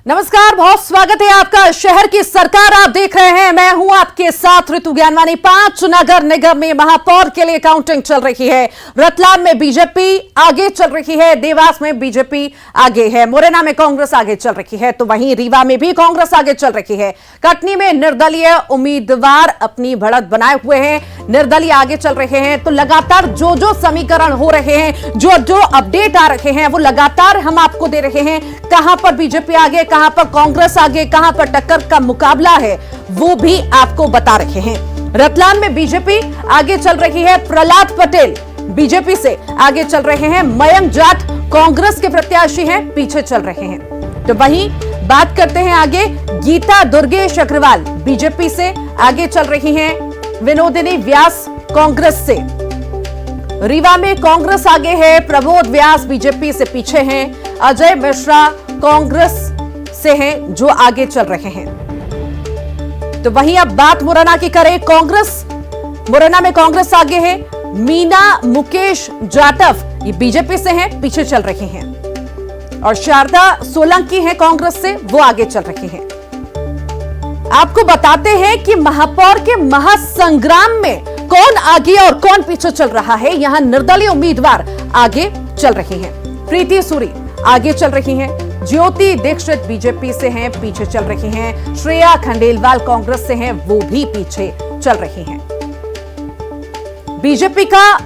नमस्कार, बहुत स्वागत है आपका। शहर की सरकार आप देख रहे हैं, मैं हूं आपके साथ ऋतु ज्ञानवानी। 5 नगर निगम में महापौर के लिए काउंटिंग चल रही है। रतलाम में बीजेपी आगे चल रही है, देवास में बीजेपी आगे है, मुरैना में कांग्रेस आगे चल रही है, तो वहीं रीवा में भी कांग्रेस आगे चल रही है। कटनी में निर्दलीय उम्मीदवार अपनी बढ़त बनाए हुए हैं, निर्दलीय आगे चल रहे हैं। तो लगातार जो जो समीकरण हो रहे हैं, जो जो अपडेट आ रहे हैं, वो लगातार हम आपको दे रहे हैं। कहां पर बीजेपी आगे, कहां पर कांग्रेस आगे, कहां पर टक्कर का मुकाबला है, वो भी आपको बता रहे हैं। रतलाम में बीजेपी आगे चल रही है, प्रहलाद पटेल बीजेपी से आगे चल रहे हैं, मयंक जाट कांग्रेस के प्रत्याशी हैं, पीछे चल रहे हैं। तो वहीं बात करते हैं आगे, गीता दुर्गेश अग्रवाल बीजेपी से आगे चल रही हैं, विनोदिनी व्यास कांग्रेस से। रीवा में कांग्रेस आगे है, प्रबोध व्यास बीजेपी से पीछे हैं, अजय मिश्रा कांग्रेस से हैं जो आगे चल रहे हैं। तो वहीं अब बात मुरैना की करें, कांग्रेस मुरैना में कांग्रेस आगे है, मीना मुकेश जाटव ये बीजेपी से हैं, पीछे चल रहे हैं, और शारदा सोलंकी है कांग्रेस से, वो आगे चल रही हैं। आपको बताते हैं कि महापौर के महासंग्राम में कौन आगे और कौन पीछे चल रहा है। यहां निर्दलीय उम्मीदवार आगे चल रही हैं, प्रीति सूरी आगे चल रही हैं, ज्योति दीक्षित बीजेपी से हैं, पीछे चल रही हैं, श्रेया खंडेलवाल कांग्रेस से हैं, वो भी पीछे चल रही हैं। बीजेपी का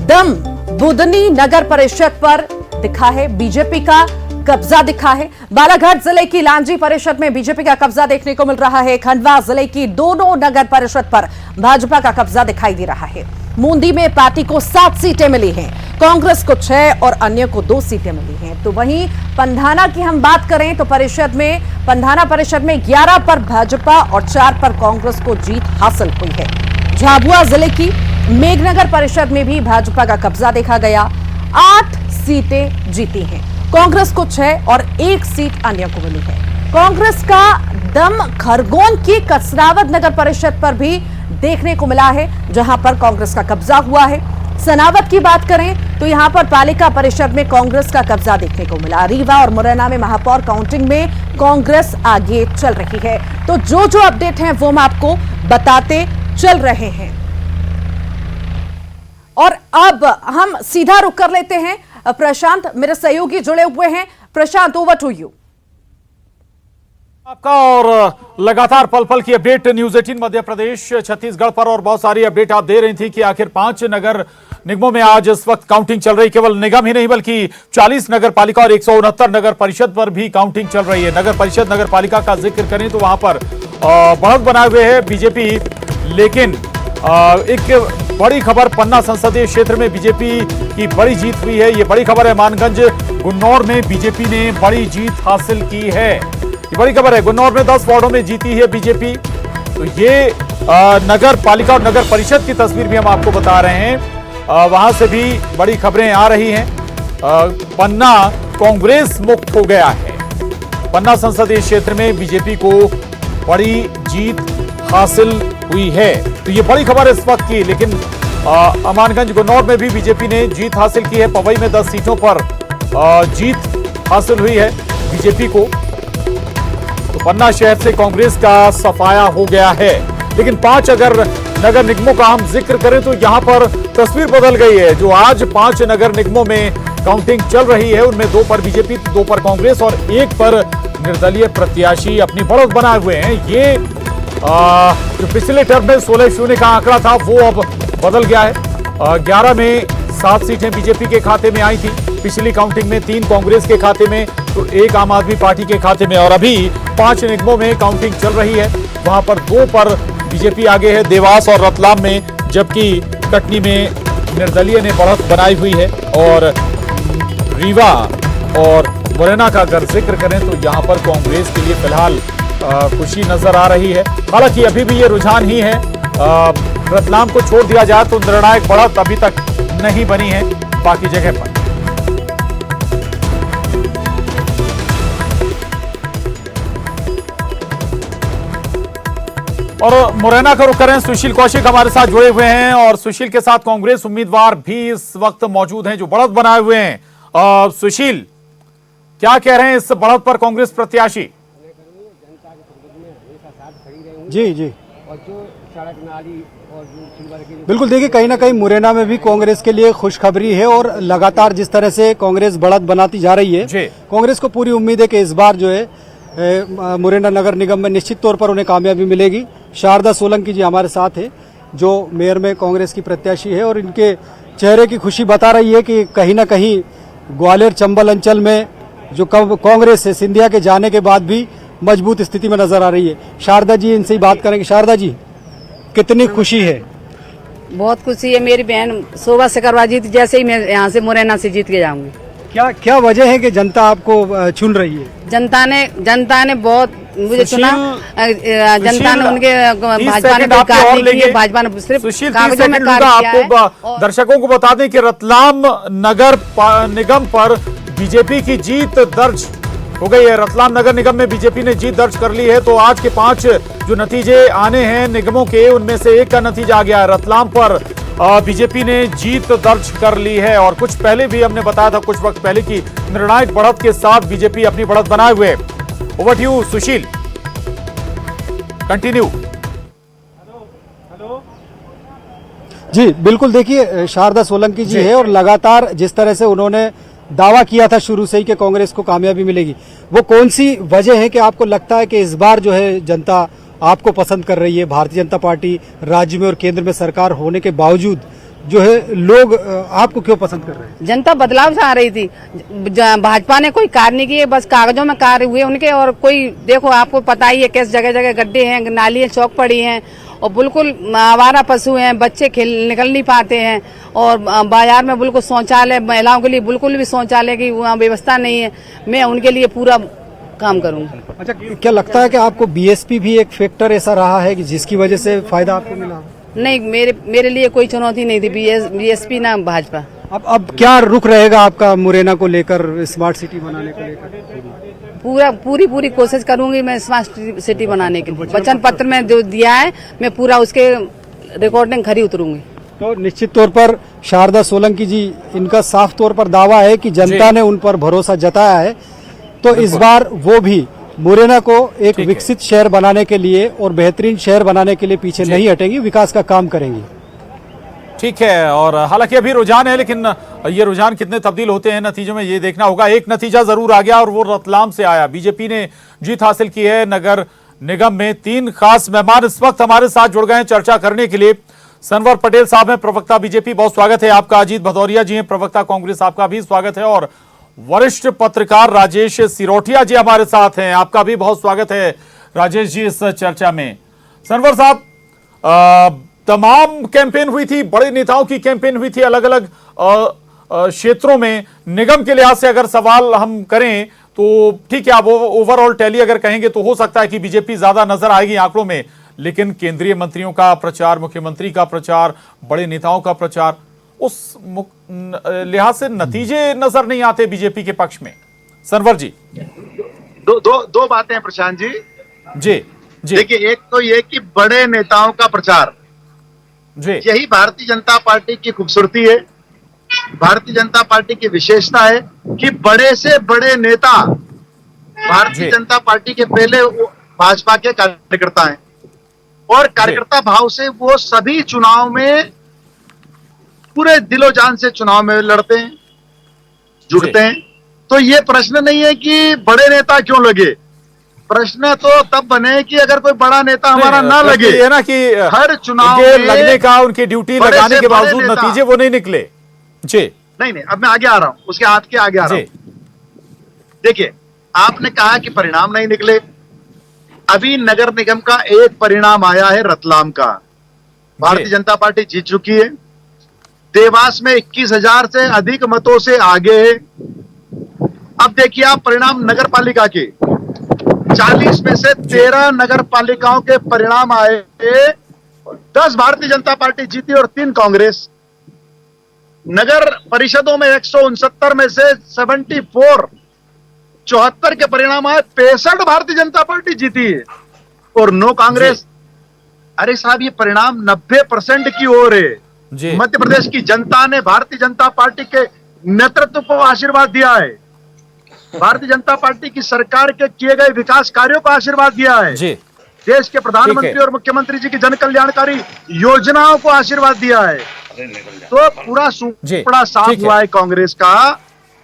दम बुदनी नगर परिषद पर दिखा है, बीजेपी का कब्जा दिखा है। बालाघाट जिले की लांजी परिषद में बीजेपी का कब्जा देखने को मिल रहा है। खंडवा जिले की दोनों नगर परिषद पर भाजपा का कब्जा दिखाई दे रहा है। मूंदी में पार्टी को 7 सीटें मिली हैं, कांग्रेस को 6 और अन्य को 2 सीटें मिली हैं। तो वहीं पंधाना की हम बात करें तो पंधाना परिषद में 11 पर भाजपा और 4 पर कांग्रेस को जीत हासिल हुई है। झाबुआ जिले की मेघनगर परिषद में भी भाजपा का कब्जा देखा गया, 8 सीटें जीती हैं, कांग्रेस को 6 और 1 सीट अन्य को मिली है। कांग्रेस का दम खरगोन की कसरावत नगर परिषद पर भी देखने को मिला है, जहां पर कांग्रेस का कब्जा हुआ है। सनावत की बात करें तो यहां पर पालिका परिषद में कांग्रेस का कब्जा देखने को मिला। रीवा और मुरैना में महापौर काउंटिंग में कांग्रेस आगे चल रही है। तो जो जो अपडेट हैं वो हम आपको बताते चल रहे हैं। और अब हम सीधा रुख कर लेते हैं, प्रशांत मेरे सहयोगी जुड़े हुए हैं। प्रशांत, ओवर टू यू। आपका और लगातार पल पल की अपडेट न्यूज 18 मध्य प्रदेश छत्तीसगढ़ पर, और बहुत सारी अपडेट आप दे रही थी कि आखिर 5 नगर निगमों में आज इस वक्त काउंटिंग चल रही। केवल निगम ही नहीं बल्कि 40 नगर पालिका और 169 नगर परिषद पर भी काउंटिंग चल रही है। नगर परिषद नगर पालिका का जिक्र करें तो वहां पर बढ़त बनाए हुए है बीजेपी, लेकिन एक बड़ी खबर, पन्ना संसदीय क्षेत्र में बीजेपी की बड़ी जीत हुई है। ये बड़ी खबर है, मानगंज गुन्नौर में बीजेपी ने बड़ी जीत हासिल की है। ये बड़ी खबर है, गुन्नौर में 10 वार्डों में जीती है बीजेपी। तो ये नगर पालिका और नगर परिषद की तस्वीर भी हम आपको बता रहे हैं, वहां से भी बड़ी खबरें आ रही हैं। पन्ना कांग्रेस मुक्त हो गया है। पन्ना संसदीय क्षेत्र में बीजेपी को बड़ी जीत हासिल हुई है, तो ये बड़ी खबर है इस वक्त की। लेकिन अमानगंज गुन्नौर में भी बीजेपी ने जीत हासिल की है। पवई में 10 सीटों पर जीत हासिल हुई है बीजेपी को। तो पन्ना शहर से कांग्रेस का सफाया हो गया है। लेकिन 5 अगर नगर निगमों का हम जिक्र करें तो यहां पर तस्वीर बदल गई है। जो आज 5 नगर निगमों में काउंटिंग चल रही है, उनमें 2 पर बीजेपी, 2 पर कांग्रेस और 1 पर निर्दलीय प्रत्याशी अपनी बढ़त बनाए हुए हैं। ये जो पिछले टर्म में 16-0 का आंकड़ा था वो अब बदल गया है। 11 में 7 सीटें बीजेपी के खाते में आई थी पिछली काउंटिंग में, 3 कांग्रेस के खाते में, तो 1 आम आदमी पार्टी के खाते में। और अभी 5 निगमों में काउंटिंग चल रही है, वहां पर 2 पर बीजेपी आगे है, देवास और रतलाम में, जबकि कटनी में निर्दलीय ने बढ़त बनाई हुई है। और रीवा और मुरैना का अगर जिक्र करें तो यहां पर कांग्रेस के लिए फिलहाल खुशी नजर आ रही है। हालांकि अभी भी ये रुझान ही है, रतलाम को छोड़ दिया जाए तो निर्णायक बढ़त अभी तक नहीं बनी है बाकी जगह पर। और मुरैना का रुख करें, सुशील कौशिक हमारे साथ जुड़े हुए हैं, और सुशील के साथ कांग्रेस उम्मीदवार भी इस वक्त मौजूद हैं जो बढ़त बनाए हुए हैं। सुशील, क्या कह रहे हैं इस बढ़त पर कांग्रेस प्रत्याशी? जी जी और जो सड़क नाली और जो सिल्वर के बिल्कुल। देखिए, कहीं ना कहीं मुरैना में भी कांग्रेस के लिए खुशखबरी है और लगातार जिस तरह से कांग्रेस बढ़त बनाती जा रही जी। है, कांग्रेस को पूरी उम्मीद है कि इस बार जो है मुरैना नगर निगम में निश्चित तौर पर उन्हें कामयाबी मिलेगी। शारदा सोलंकी जी हमारे साथ है, जो मेयर में कांग्रेस की प्रत्याशी है, और इनके चेहरे की खुशी बता रही है कि कहीं ना कहीं ग्वालियर चंबल अंचल में जो कांग्रेस है, सिंधिया के जाने के बाद भी मजबूत स्थिति में नजर आ रही है। शारदा जी, इनसे ही बात करेंगे। शारदा जी, कितनी खुशी है? बहुत खुशी है। मेरी बहन शोभा सिकरवा जीत जैसे ही मैं यहाँ से मुरैना से जीत के जाऊंगी। क्या क्या वजह है कि जनता आपको चुन रही है? जनता ने बहुत मुझे चुना। जनता ने उनके भाजपा ने आपके और लेंगे। भाजपा ने सिर्फ सुशील, 30 कागजों में सेकंड कार्य लूंगा किया है। आपको। दर्शकों को बता दें कि रतलाम नगर निगम पर बीजेपी की जीत दर्ज हो गई है। रतलाम नगर निगम में बीजेपी ने जीत दर्ज कर ली है। तो आज के 5 जो नतीजे आने हैं निगमों के, उनमें से एक का नतीजा आ गया है। रतलाम पर बीजेपी ने जीत दर्ज कर ली है। और कुछ पहले भी हमने बताया था, कुछ वक्त पहले की निर्णायक बढ़त के साथ बीजेपी अपनी बढ़त बनाए हुए। Over to you Sushil, continue. जी बिल्कुल। देखिए, शारदा सोलंकी जी है और लगातार जिस तरह से उन्होंने दावा किया था शुरू से ही कि कांग्रेस को कामयाबी मिलेगी, वो कौन सी वजह है कि आपको लगता है कि इस बार जो है जनता आपको पसंद कर रही है? भारतीय जनता पार्टी राज्य में और केंद्र में सरकार होने के बावजूद जो है लोग आपको क्यों पसंद कर रहे हैं? जनता बदलाव चाह रही थी। भाजपा ने कोई कार्य नहीं किए, बस कागजों में कार्य हुए उनके। और कोई देखो, आपको पता ही है कैसे जगह जगह गड्ढे हैं, नालियां चौक पड़ी हैं और बिल्कुल आवारा पशु हैं, बच्चे निकल नहीं पाते हैं। और बाजार में बिल्कुल शौचालय, महिलाओं के लिए बिल्कुल भी शौचालय की वहाँ व्यवस्था नहीं है। मैं उनके लिए पूरा काम करूंगी। अच्छा, क्या लगता है कि आपको बीएसपी भी एक फैक्टर ऐसा रहा है कि जिसकी वजह से फायदा आपको मिला? नहीं, मेरे लिए कोई चुनौती नहीं थी बीएसपी ना भाजपा। अब क्या रुख रहेगा आपका मुरैना को लेकर, स्मार्ट सिटी बनाने को लेकर? पूरी कोशिश करूंगी मैं स्मार्ट सिटी बनाने के लिए। वचन पत्र में जो दिया है, मैं पूरा उसके रिकॉर्डिंग खरी उतरूंगी। तो निश्चित तौर पर शारदा सोलंकी जी, इनका साफ तौर पर दावा है कि जनता ने उन पर भरोसा जताया है। तो इस बार वो भी मुरैना को एक विकसित शहर बनाने के लिए और बेहतरीन शहर बनाने के लिए पीछे नहीं हटेंगी, विकास का काम करेंगी। ठीक है। और हालांकि अभी रुझान है, लेकिन ये रुझान कितने तब्दील होते हैं नतीजों में, ये देखना होगा। एक नतीजा जरूर आ गया और वो रतलाम से आया। बीजेपी ने जीत हासिल की है नगर निगम में। 3 खास मेहमान इस वक्त हमारे साथ जुड़ गए हैं चर्चा करने के लिए। सनवर पटेल साहब हैं, प्रवक्ता बीजेपी, बहुत स्वागत है आपका। अजीत भदौरिया जी हैं, प्रवक्ता कांग्रेस, आपका भी स्वागत है। और वरिष्ठ पत्रकार राजेश सिरोठिया जी हमारे साथ हैं, आपका भी बहुत स्वागत है राजेश जी इस चर्चा में। सनवर साहब, तमाम कैंपेन हुई थी, बड़े नेताओं की कैंपेन हुई थी अलग अलग क्षेत्रों में। निगम के लिहाज से अगर सवाल हम करें तो ठीक है, आप ओवरऑल टैली अगर कहेंगे तो हो सकता है कि बीजेपी ज्यादा नजर आएगी आंकड़ों में, लेकिन केंद्रीय मंत्रियों का प्रचार, मुख्यमंत्री का प्रचार, बड़े नेताओं का प्रचार, उस लिहाज से नतीजे नजर नहीं आते बीजेपी के पक्ष में। सनवर जी, दो बातें हैं प्रशांत जी। जी जी। देखिए, एक तो ये कि बड़े नेताओं का प्रचार, जी, यही भारतीय जनता पार्टी की खूबसूरती है, भारतीय जनता पार्टी की विशेषता है कि बड़े से बड़े नेता भारतीय जनता पार्टी के पहले भाजपा के कार्यकर्ता हैं और कार्यकर्ता भाव से वो सभी चुनाव में पूरे दिलो जान से चुनाव में लड़ते हैं, जुड़ते हैं। तो ये प्रश्न नहीं है कि बड़े नेता क्यों लगे, प्रश्न तो तब बने कि अगर कोई बड़ा नेता हमारा ना लगे। ये ना कि हर चुनाव में लगने का, उनकी ड्यूटी लगाने के बावजूद नतीजे वो नहीं निकले। जी नहीं, अब मैं आगे आ रहा हूं, उसके हाथ के आगे आ रहा हूं। देखिए, आपने कहा कि परिणाम नहीं निकले। अभी नगर निगम का एक परिणाम आया है रतलाम का, भारतीय जनता पार्टी जीत चुकी है। देवास में 21,000 से अधिक मतों से आगे है। अब देखिए आप परिणाम नगर पालिका के 40 में से 13 नगर पालिकाओं के परिणाम आए। 10 भारतीय जनता पार्टी जीती और 3 कांग्रेस। नगर परिषदों में 169 में से 74 के परिणाम आए, 65 भारतीय जनता पार्टी जीती है और 9 कांग्रेस। अरे साहब, ये परिणाम 90% की ओर है। मध्य प्रदेश की जनता ने भारतीय जनता पार्टी के नेतृत्व को आशीर्वाद दिया है, भारतीय जनता पार्टी की सरकार के किए गए विकास कार्यों को आशीर्वाद दिया है। देश के प्रधानमंत्री और मुख्यमंत्री जी की जन कल्याणकारी योजनाओं को आशीर्वाद दिया है। तो पूरा सूपड़ा साफ हुआ है कांग्रेस का।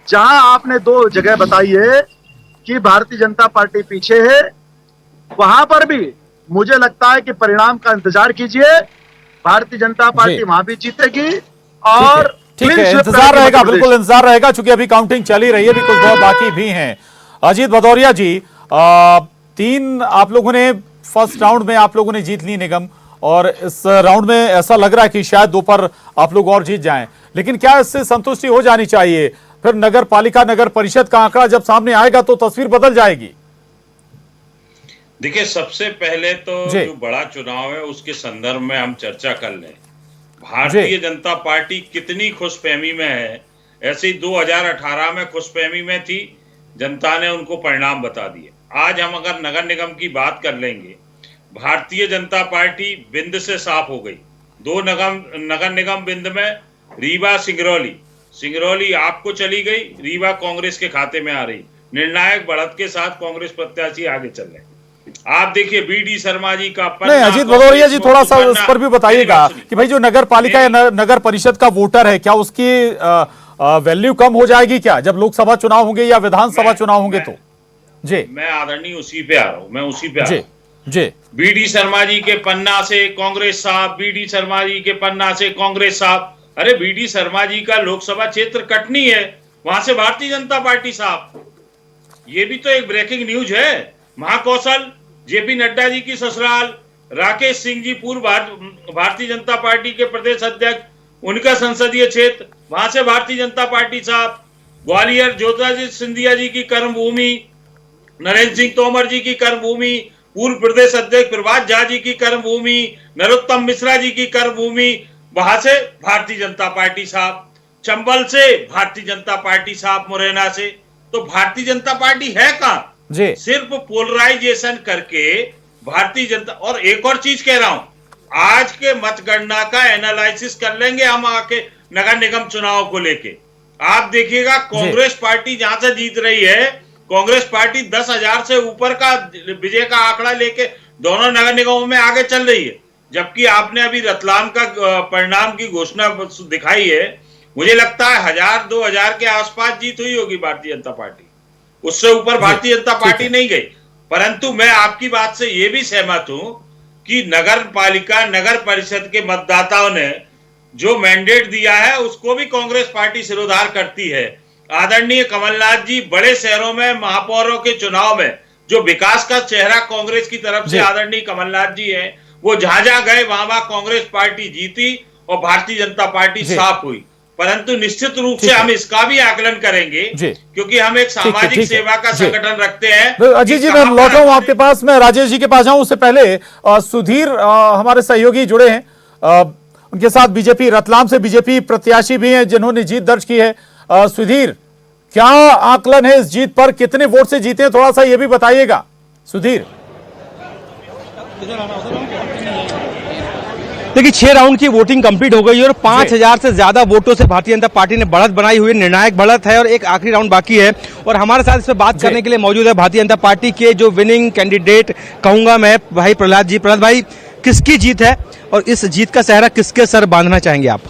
जहां आपने 2 जगह बताई है कि भारतीय जनता पार्टी पीछे है, वहां पर भी मुझे लगता है कि परिणाम का इंतजार कीजिए। भारतीय जनता पार्टी वहां भी जीतेगी और ठीक है, इंतजार रहेगा, बिल्कुल इंतजार रहेगा, चूंकि अभी काउंटिंग चल ही रही है, अभी कुछ बहुत बाकी भी हैं। अजीत भदौरिया जी, 3 आप लोगों ने फर्स्ट राउंड में आप लोगों ने जीत ली निगम, और इस राउंड में ऐसा लग रहा है कि शायद 2 पर आप लोग और जीत जाएं, लेकिन क्या इससे संतुष्टि हो जानी चाहिए? फिर नगर पालिका नगर परिषद का आंकड़ा जब सामने आएगा तो तस्वीर बदल जाएगी। देखिए, सबसे पहले तो जो बड़ा चुनाव है उसके संदर्भ में हम चर्चा कर लें। भारतीय जनता पार्टी कितनी खुशफहमी में है। ऐसे ही 2018 में खुशफहमी में थी, जनता ने उनको परिणाम बता दिए। आज हम अगर नगर निगम की बात कर लेंगे, भारतीय जनता पार्टी बिंद से साफ हो गई। 2 नगर निगम बिंद में रीवा सिंगरौली आपको चली गई, रीवा कांग्रेस के खाते में आ रही। निर्णायक बढ़त के साथ कांग्रेस प्रत्याशी आगे चल रहे। आप देखिए बीडी शर्मा जी का नहीं, अजीत भदौरिया जी थोड़ा सा इस पर भी बताइएगा कि भाई जो नगर पालिका या नगर परिषद का वोटर है, क्या उसकी वैल्यू कम हो जाएगी क्या जब लोकसभा चुनाव होंगे या विधानसभा चुनाव होंगे? तो जी मैं आदरणीय उसी पे आ रहा हूं, मैं उसी पे आ रहा हूं। जी बीडी शर्मा जी के पन्ना से कांग्रेस साहब, बीडी शर्मा जी के पन्ना से कांग्रेस साहब। अरे बीडी शर्मा जी का लोकसभा क्षेत्र कटनी है, वहां से भारतीय जनता पार्टी साहब। ये भी तो एक ब्रेकिंग न्यूज है। महाकौशल जेपी नड्डा जी की ससुराल, राकेश सिंह जी पूर्व भारतीय जनता पार्टी के प्रदेश अध्यक्ष, उनका संसदीय क्षेत्र, वहां से भारतीय जनता पार्टी साहब। ग्वालियर ज्योतिरादित्य सिंधिया जी की कर्मभूमि, नरेंद्र सिंह तोमर जी की कर्मभूमि, पूर्व प्रदेश अध्यक्ष प्रभात झा जी की कर्मभूमि, नरोत्तम मिश्रा जी की कर्मभूमि, वहां से भारतीय जनता पार्टी साहब। चंबल से भारतीय जनता पार्टी साहब, मुरैना से। तो भारतीय जनता पार्टी है कहां? सिर्फ पोलराइजेशन करके भारतीय जनता। और एक और चीज कह रहा हूं, आज के मतगणना का एनालिसिस कर लेंगे हम आके नगर निगम चुनाव को लेके। आप देखिएगा कांग्रेस पार्टी जहां से जीत रही है, कांग्रेस पार्टी 10,000 से ऊपर का विजय का आंकड़ा लेके दोनों नगर निगमों में आगे चल रही है। जबकि आपने अभी रतलाम का परिणाम की घोषणा दिखाई है, मुझे लगता है 1,000-2,000 के आसपास जीत हुई होगी भारतीय जनता पार्टी, उससे ऊपर भारतीय जनता पार्टी नहीं गई। परंतु मैं आपकी बात से यह भी सहमत हूं कि नगर पालिका नगर परिषद के मतदाताओं ने जो मैंडेट दिया है उसको भी कांग्रेस पार्टी सिरोधार करती है। आदरणीय कमलनाथ जी बड़े शहरों में महापौरों के चुनाव में जो विकास का चेहरा कांग्रेस की तरफ से आदरणीय कमलनाथ जी हैं, वो जहां जहां गए वहां कांग्रेस पार्टी जीती और भारतीय जनता पार्टी साफ हुई। परंतु निश्चित रूप से हम इसका भी आकलन करेंगे क्योंकि हम एक सामाजिक सेवा का संगठन रखते हैं। अजीत जी, मैं लौट रहा हूं आपके पास, मैं राजेश जी के पास जाऊं उससे पहले सुधीर हमारे सहयोगी जुड़े हैं, उनके साथ बीजेपी रतलाम से बीजेपी प्रत्याशी भी हैं जिन्होंने जीत दर्ज की है। सुधीर, क्या आकलन है इस जीत पर? कितने वोट से जीते हैं, थोड़ा सा ये भी बताइएगा सुधीर। देखिए 6 राउंड की वोटिंग कंप्लीट हो गई है और 5,000 से ज्यादा वोटों से भारतीय जनता पार्टी ने बढ़त बनाई हुई है। निर्णायक बढ़त है और एक आखिरी राउंड बाकी है। और हमारे साथ इस पर बात करने के लिए मौजूद है भारतीय जनता पार्टी के जो विनिंग कैंडिडेट कहूंगा मैं, भाई प्रहलाद जी। प्रहलाद भाई, किसकी जीत है और इस जीत का सेहरा किसके सर बांधना चाहेंगे आप?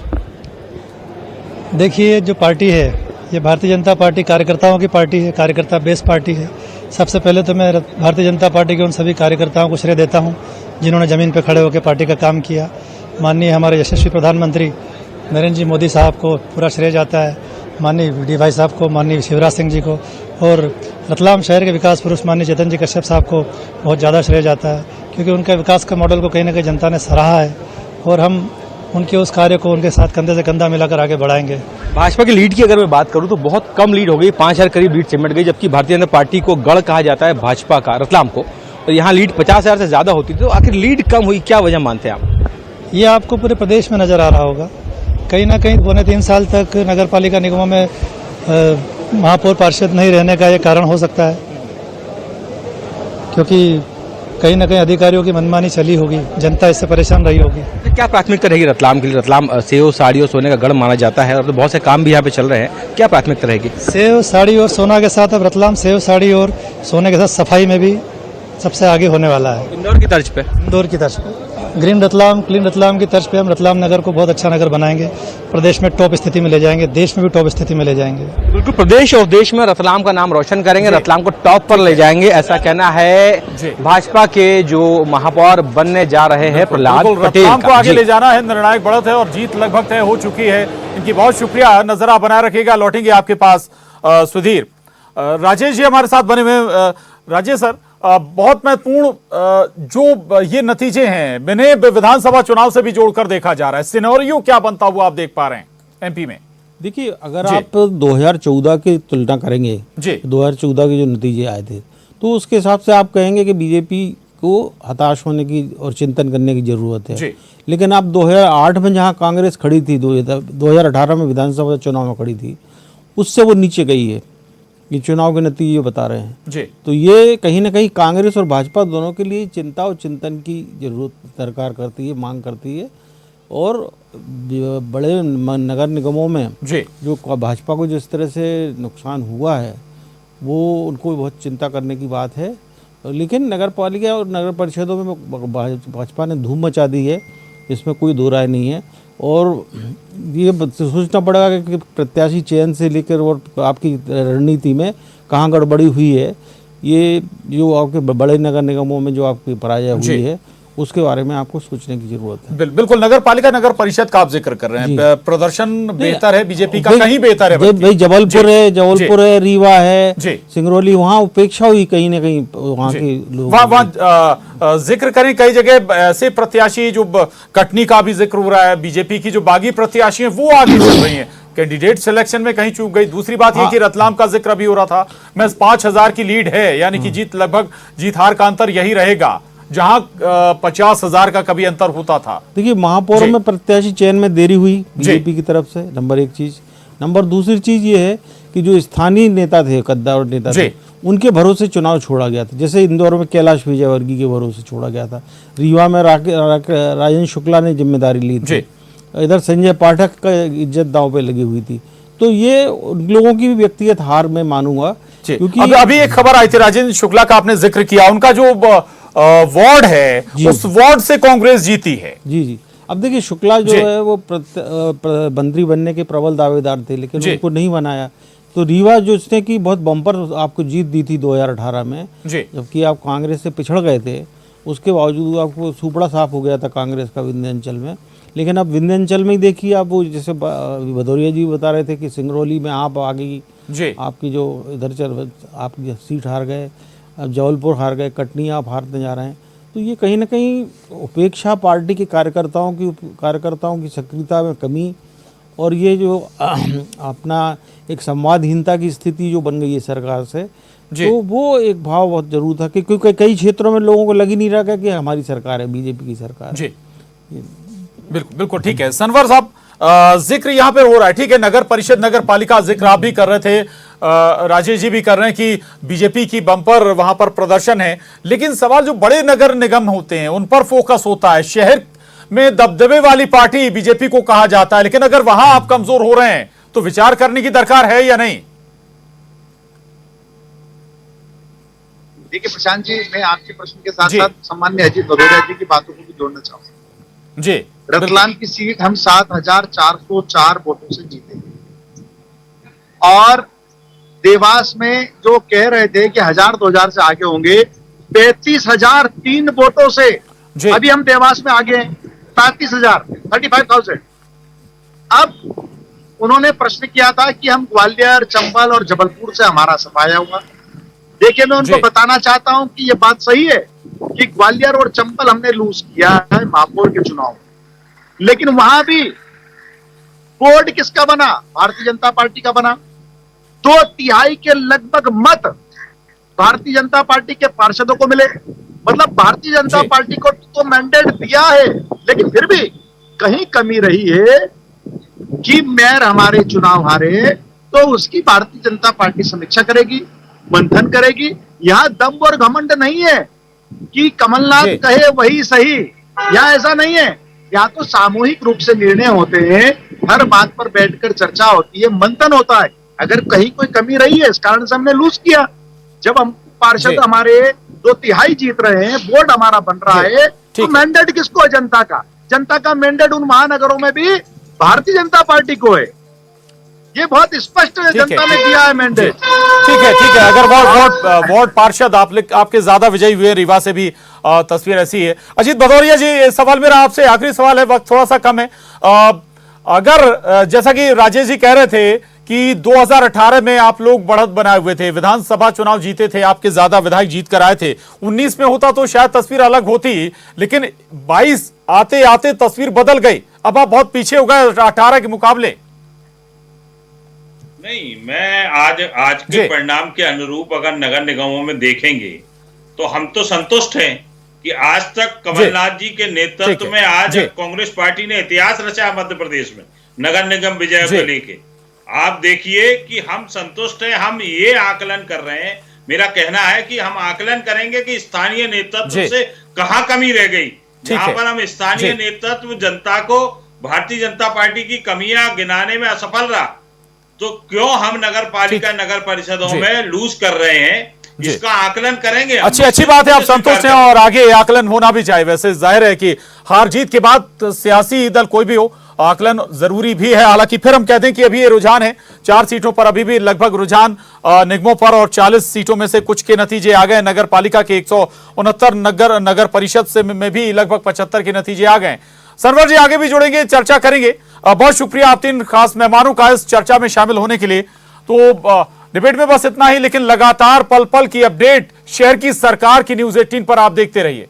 देखिए, जो पार्टी है ये भारतीय जनता पार्टी कार्यकर्ताओं की पार्टी है, कार्यकर्ता बेस पार्टी है। सबसे पहले तो मैं भारतीय जनता पार्टी के उन सभी कार्यकर्ताओं को श्रेय देता हूं जिन्होंने जमीन पर खड़े होकर पार्टी का काम किया। माननीय हमारे यशस्वी प्रधानमंत्री नरेंद्र जी मोदी साहब को पूरा श्रेय जाता है, माननीय डी भाई साहब को, माननीय शिवराज सिंह जी को, और रतलाम शहर के विकास पुरुष माननीय चेतन जी कश्यप साहब को बहुत ज़्यादा श्रेय जाता है क्योंकि उनके विकास के मॉडल को कहीं ना कहीं जनता ने सराहा है और हम उनके उस कार्य को उनके साथ कंधे से कंधा मिलाकर आगे बढ़ाएंगे। भाजपा की लीड की अगर मैं बात करूं तो बहुत कम लीड हो गई, 5,000 करीब लीड सिमट गई, जबकि भारतीय जनता पार्टी को गढ़ कहा जाता है भाजपा का रतलाम को, और यहाँ लीड 50,000 से ज्यादा होती थी। तो आखिर लीड कम हुई, क्या वजह मानते हैं आप? ये आपको पूरे प्रदेश में नजर आ रहा होगा। कहीं ना कहीं 2.5 साल तक नगर पालिका निगमों में महापौर पार्षद नहीं रहने का ये कारण हो सकता है क्योंकि कहीं ना कहीं अधिकारियों की मनमानी चली होगी, जनता इससे परेशान रही होगी। तो क्या प्राथमिकता रहेगी रतलाम के लिए? रतलाम सेव, साड़ी और सोने का गढ़ माना जाता है और तो बहुत से काम भी यहाँ पे चल रहे हैं, क्या प्राथमिकता रहेगी? सेव, साड़ी और सोना के साथ अब रतलाम सेव, साड़ी और सोने के साथ सफाई में भी सबसे आगे होने वाला है। इंदौर की तर्ज पे। इंदौर की तर्ज पे ग्रीन रतलाम, क्लीन रतलाम की तर्ज पे हम रतलाम नगर को बहुत अच्छा नगर बनाएंगे, प्रदेश में टॉप स्थिति में ले जाएंगे, देश में भी टॉप स्थिति में ले जाएंगे। बिल्कुल, प्रदेश और देश में रतलाम का नाम रोशन करेंगे, रतलाम को टॉप पर ले जाएंगे, ऐसा कहना है भाजपा के जो महापौर बनने जा रहे हैं प्रहलाद पटेल रतलाम को आगे ले जाना है, निर्णायक बढ़त है और जीत लगभग तय हो चुकी है। इनकी बहुत शुक्रिया, नजर बनाए रखिएगा। लौटेंगे आपके पास सुधीर। राजेश जी हमारे साथ बने हुए। राजेश सर, बहुत महत्वपूर्ण जो ये नतीजे हैं, इन्हें विधानसभा चुनाव से भी जोड़कर देखा जा रहा है। सिनेरियो क्या बनता हुआ आप देख पा रहे हैं एमपी में? देखिए, अगर आप 2014 की तुलना करेंगे, 2014 के जो नतीजे आए थे, तो उसके हिसाब से आप कहेंगे कि बीजेपी को हताश होने की और चिंतन करने की जरूरत है। लेकिन आप 2008 में जहां कांग्रेस खड़ी थी, 2018 में विधानसभा चुनाव में खड़ी थी, उससे वो नीचे गई है। ये चुनाव के नतीजे बता रहे हैं जी। तो ये कहीं ना कहीं कांग्रेस और भाजपा दोनों के लिए चिंता और चिंतन की जरूरत सरकार करती है, मांग करती है। और बड़े नगर निगमों में जो भाजपा को जिस तरह से नुकसान हुआ है, वो उनको बहुत चिंता करने की बात है। लेकिन नगर पालिका और नगर परिषदों में भाजपा ने धूम मचा दी है, इसमें कोई दो राय नहीं है। और ये सोचना पड़ेगा कि प्रत्याशी चयन से लेकर और आपकी रणनीति में कहाँ गड़बड़ी हुई है। ये जो आपके बड़े नगर निगमों में जो आपकी पराजय हुई है, उसके बारे में आपको सोचने की जरूरत है। बिल्कुल, नगर पालिका नगर परिषद का आप जिक्र कर रहे हैं, प्रदर्शन बेहतर है बीजेपी का, कहीं बेहतर है भाई। जबलपुर है, रीवा है, सिंगरौली, वहाँ उपेक्षा हुई कहीं ना कहीं वहाँ के लोग। वहाँ जिक्र करें, कई जगह ऐसे प्रत्याशी जो कटनी का भी जिक्र हो रहा है, बीजेपी की जो बागी प्रत्याशी है वो आगे चल रही है, कैंडिडेट सिलेक्शन में कहीं चूक गई। दूसरी बात ये कि रतलाम का जिक्र भी हो रहा था, मैं 5000 की लीड है, यानी कि जीत लगभग जीत हार का अंतर यही रहेगा, जहां 50,000 का कभी अंतर होता था। देखिए, महापौर में प्रत्याशी चयन में देरी हुई बीजेपी की तरफ से, नंबर एक चीज। नंबर दूसरी चीज ये है कि जो स्थानीय नेता थे, कद्दावर नेता थे, उनके भरोसे चुनाव छोड़ा गया था। जैसे इंदौर में कैलाश विजयवर्गीय के भरोसे छोड़ा गया था, रीवा में राजेंद्र शुक्ला ने जिम्मेदारी ली थी, इधर संजय पाठक का इज्जत दांव पे लगी हुई थी। तो ये उन लोगों की भी व्यक्तिगत हार मैं मानूंगा, क्योंकि अभी एक खबर आई थी, राजेंद्र शुक्ला का आपने जिक्र किया, उनका जो वार्ड है उस वार्ड से कांग्रेस जीती है। जी। अब देखिए, शुक्ला जो है वो मंत्री बनने के प्रबल दावेदार थे, लेकिन उनको नहीं बनाया। तो रीवा जो उसने की बहुत बम्पर आपको जीत दी थी 2018 में, जबकि आप कांग्रेस से पिछड़ गए थे, उसके बावजूद आपको सुपड़ा साफ हो गया था कांग्रेस का विंध्याचल में। लेकिन अब विंध्याचल में ही देखिए, आप वो जैसे भदौरिया जी बता रहे थे कि सिंगरौली में आप आगे आपकी जो इधर चल आपकी सीट हार गए, अब जबलपुर हार गए, कटनी आप हारते जा रहे हैं। तो ये कहीं ना कहीं उपेक्षा पार्टी के कार्यकर्ताओं की सक्रियता में कमी, और ये जो अपना एक संवादहीनता की स्थिति जो बन गई है सरकार से, तो वो एक भाव बहुत जरूर था, क्योंकि कई क्षेत्रों में लोगों को लग ही नहीं रहा कि हमारी सरकार है, बीजेपी की सरकार है। बिल्कुल ठीक है। सनवर साहब, जिक्र यहाँ पे हो रहा है, ठीक है, नगर परिषद नगर पालिका जिक्र आप भी कर रहे थे, राजेश जी भी कर रहे हैं कि बीजेपी की बम्पर वहां पर प्रदर्शन है, लेकिन सवाल जो बड़े नगर निगम होते हैं उन पर फोकस होता है। शहर में दबदबे वाली पार्टी बीजेपी को कहा जाता है, लेकिन अगर वहां आप कमजोर हो रहे हैं तो विचार करने की दरकार है या नहीं? देखिए प्रशांत जी, मैं आपके प्रश्न के साथ साथ सम्मान्य अजीत भदौरिया जी की बातों को भी जोड़ना चाहूंगा। जी, रतलाम की सीट हम 7,404 वोटों से जीते, और देवास में जो कह रहे थे कि 1000-2000 से आगे होंगे, 35,003 वोटों से अभी हम देवास में आगे हैं, 35,000। अब उन्होंने प्रश्न किया था कि हम ग्वालियर, चंबल और जबलपुर से हमारा सफाया हुआ। देखिए, मैं उनको बताना चाहता हूं कि यह बात सही है कि ग्वालियर और चंबल हमने लूज किया है महापौर के चुनाव, लेकिन वहां भी बोर्ड किसका बना? भारतीय जनता पार्टी का बना। 2/3 के लगभग मत भारतीय जनता पार्टी के पार्षदों को मिले। मतलब भारतीय जनता पार्टी को तो मैंडेट दिया है, लेकिन फिर भी कहीं कमी रही है कि मेयर हमारे चुनाव हारे, तो उसकी भारतीय जनता पार्टी समीक्षा करेगी, मंथन करेगी। यहां दम और घमंड नहीं है कि कमलनाथ कहे वही सही, यहां ऐसा नहीं है। यहाँ तो सामूहिक रूप से निर्णय होते हैं, हर बात पर बैठकर चर्चा होती है, मंथन होता है। अगर कहीं कोई कमी रही है, इस कारण से हमने लूज किया। जब हम पार्षद हमारे 2/3 जीत रहे हैं, बोर्ड हमारा बन रहा है, तो मैंडेट किसको है? जनता का। जनता का मैंडेट उन महानगरों में भी भारतीय जनता पार्टी को है। ये बहुत स्पष्ट है, जनता ने दिया है मैंडेट। ठीक है। अगर वार्ड पार्षद आपके ज्यादा विजयी हुए, रीवा से भी तस्वीर ऐसी है। अजीत भदौरिया जी, सवाल मेरा आपसे आखिरी सवाल है, वक्त थोड़ा सा कम है। अगर जैसा कि राजेश जी कह रहे थे कि 2018 में आप लोग बढ़त बनाए हुए थे, विधानसभा चुनाव जीते थे, आपके ज्यादा विधायक जीत कर आए थे, 19 में होता तो शायद तस्वीर अलग होती, लेकिन 22 आते आते तस्वीर बदल गई। अब आप बहुत पीछे हो गए 18 के मुकाबले। नहीं, मैं आज के परिणाम के अनुरूप अगर नगर निगमों में देखेंगे तो हम तो संतुष्ट हैं कि आज तक कमलनाथ जी के नेतृत्व में आज कांग्रेस पार्टी ने इतिहास रचा मध्य प्रदेश में नगर निगम विजय को लेके। आप देखिए कि हम संतुष्ट हैं। हम ये आकलन कर रहे हैं, मेरा कहना है कि हम आकलन करेंगे कि स्थानीय नेतृत्व से कहां कमी रह गई। जहां पर हम स्थानीय नेतृत्व जनता को भारतीय जनता पार्टी की कमियां गिनाने में असफल रहा, तो क्यों हम नगर पालिका नगर परिषदों में लूज कर रहे हैं, इसका आकलन करेंगे। अच्छी बात है, आप संतुष्ट हैं और आगे आकलन होना भी चाहिए। वैसे जाहिर है कि हार जीत के बाद सियासी दल कोई भी हो, आकलन जरूरी भी है। हालांकि फिर हम कहते हैं कि अभी ये रुझान है, 4 सीटों पर अभी भी लगभग रुझान निगमों पर, और 40 सीटों में से कुछ के नतीजे आ गए। नगर पालिका के 169 नगर परिषद से में भी लगभग 75 के नतीजे आ गए। सरवर जी आगे भी जुड़ेंगे, चर्चा करेंगे। बहुत शुक्रिया आप 3 खास मेहमानों का इस चर्चा में शामिल होने के लिए। तो डिबेट में बस इतना ही, लेकिन लगातार पल पल की अपडेट शहर की सरकार की न्यूज़ 18 पर आप देखते रहिए।